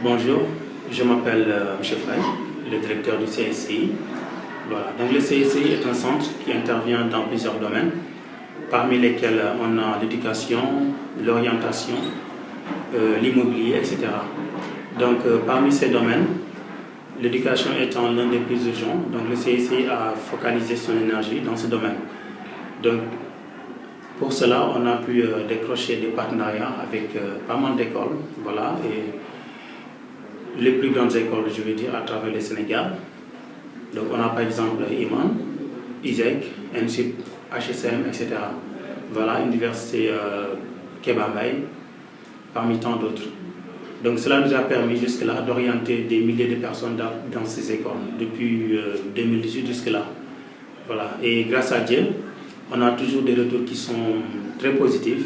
Bonjour, je m'appelle M. Faye, le directeur du CSCI. Voilà. Donc le CSCI est un centre qui intervient dans plusieurs domaines, parmi lesquels on a l'éducation, l'orientation, l'immobilier, etc. Donc parmi ces domaines, l'éducation étant l'un des plus urgents, donc le CSCI a focalisé son énergie dans ce domaine. Donc pour cela, on a pu décrocher des partenariats avec pas mal d'écoles, voilà, et les plus grandes écoles, je veux dire, à travers le Sénégal. Donc on a par exemple IMAN, ISEC, NSUP, HSM, etc. Voilà, Université Kéba Mbaye, parmi tant d'autres. Donc cela nous a permis jusque-là d'orienter des milliers de personnes dans ces écoles, depuis 2018 jusque-là. Voilà. Et grâce à Dieu, on a toujours des retours qui sont très positifs.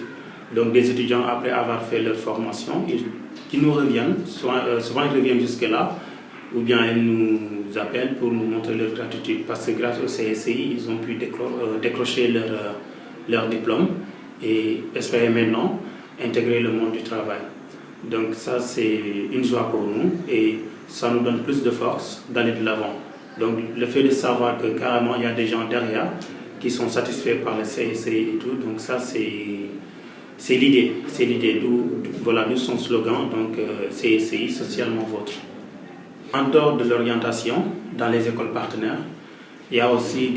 Donc des étudiants, après avoir fait leur formation, qui nous reviennent, souvent ils reviennent jusque-là, ou bien ils nous appellent pour nous montrer leur gratitude. Parce que grâce au CSCI, ils ont pu décrocher leur diplôme et espérer maintenant intégrer le monde du travail. Donc ça, c'est une joie pour nous et ça nous donne plus de force d'aller de l'avant. Donc le fait de savoir que carrément il y a des gens derrière qui sont satisfaits par le CSCI et tout, donc ça c'est l'idée, d'où son slogan, donc CSCI, socialement vôtre. En dehors de l'orientation dans les écoles partenaires, il y a aussi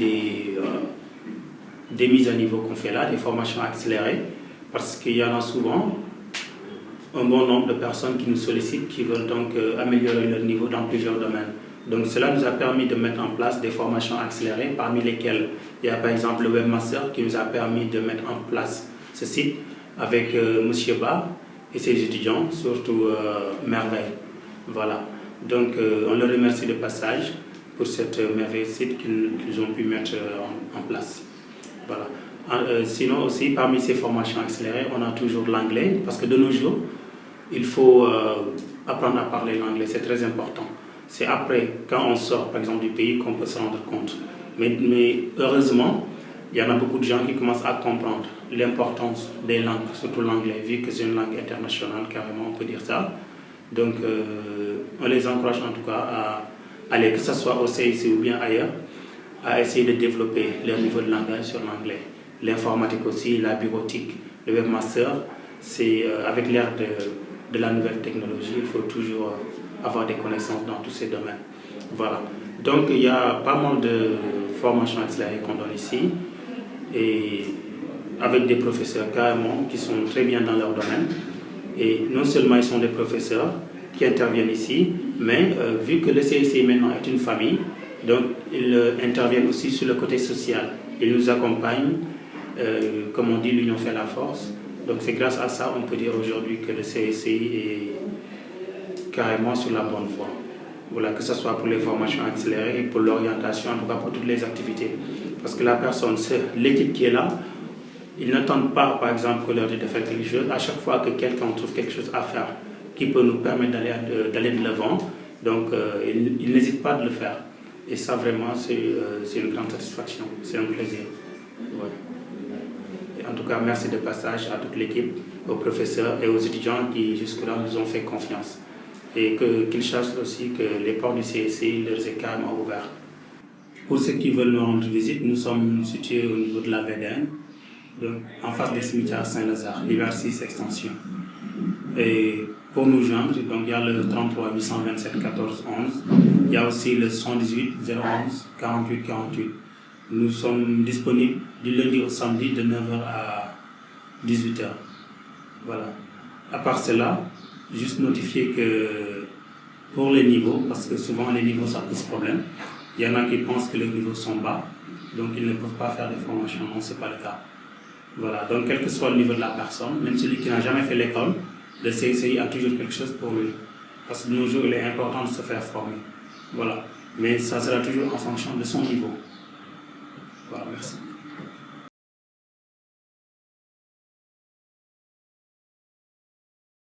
des mises à niveau qu'on fait là, des formations accélérées, parce qu'il y en a souvent un bon nombre de personnes qui nous sollicitent, qui veulent donc améliorer leur niveau dans plusieurs domaines. Donc cela nous a permis de mettre en place des formations accélérées, parmi lesquelles il y a par exemple le webmaster qui nous a permis de mettre en place ce site avec M. Ba et ses étudiants, surtout Merveille. Voilà. Donc on le remercie de passage pour cette merveilleux site qu'ils ont pu mettre en place. Voilà. Sinon aussi, parmi ces formations accélérées, on a toujours l'anglais, parce que de nos jours, il faut apprendre à parler l'anglais, c'est très important. C'est après, quand on sort par exemple du pays, qu'on peut se rendre compte. Mais heureusement, il y en a beaucoup de gens qui commencent à comprendre l'importance des langues, surtout l'anglais, vu que c'est une langue internationale, carrément, on peut dire ça. Donc, on les encourage en tout cas à aller, que ce soit au CIC ou bien ailleurs, à essayer de développer leur niveau de langage sur l'anglais. L'informatique aussi, la bureautique, le webmaster, c'est avec l'ère de la nouvelle technologie, il faut toujours avoir des connaissances dans tous ces domaines. Voilà. Donc, il y a pas mal de formations accélérées qu'on donne ici, et avec des professeurs carrément qui sont très bien dans leur domaine. Et non seulement ils sont des professeurs qui interviennent ici, mais vu que le CSCI maintenant est une famille, donc ils interviennent aussi sur le côté social. Ils nous accompagnent, comme on dit, l'union fait la force. Donc c'est grâce à ça, on peut dire aujourd'hui que le CSCI est carrément sur la bonne voie. Voilà, que ce soit pour les formations accélérées et pour l'orientation, en tout cas pour toutes les activités. Parce que la personne, c'est l'équipe qui est là. Ils n'attendent pas, par exemple, qu'on leur dise de faire quelque chose. À chaque fois que quelqu'un trouve quelque chose à faire qui peut nous permettre d'aller de l'avant, donc ils n'hésitent pas de le faire. Et ça, vraiment, c'est une grande satisfaction. C'est un plaisir. Ouais. Et en tout cas, merci de passage à toute l'équipe, aux professeurs et aux étudiants qui, jusque-là, nous ont fait confiance. Et qu'ils sachent aussi que les portes du CSCI leur est carrément ouvertes. Pour ceux qui veulent nous rendre visite, nous sommes situés au niveau de la VDN, donc en face des cimetières Saint-Lazare, l'hiver 6 extension. Et pour nous joindre, donc il y a le 33 827 14 11, il y a aussi le 118 011 48 48. Nous sommes disponibles du lundi au samedi de 9h à 18h. Voilà. À part cela, juste notifier que pour les niveaux, parce que souvent les niveaux ça pose problème, il y en a qui pensent que les niveaux sont bas, donc ils ne peuvent pas faire des formations. Non, ce n'est pas le cas. Voilà, donc quel que soit le niveau de la personne, même celui qui n'a jamais fait l'école, le CSCI a toujours quelque chose pour lui. Parce que de nos jours, il est important de se faire former. Voilà, mais ça sera toujours en fonction de son niveau. Voilà, merci.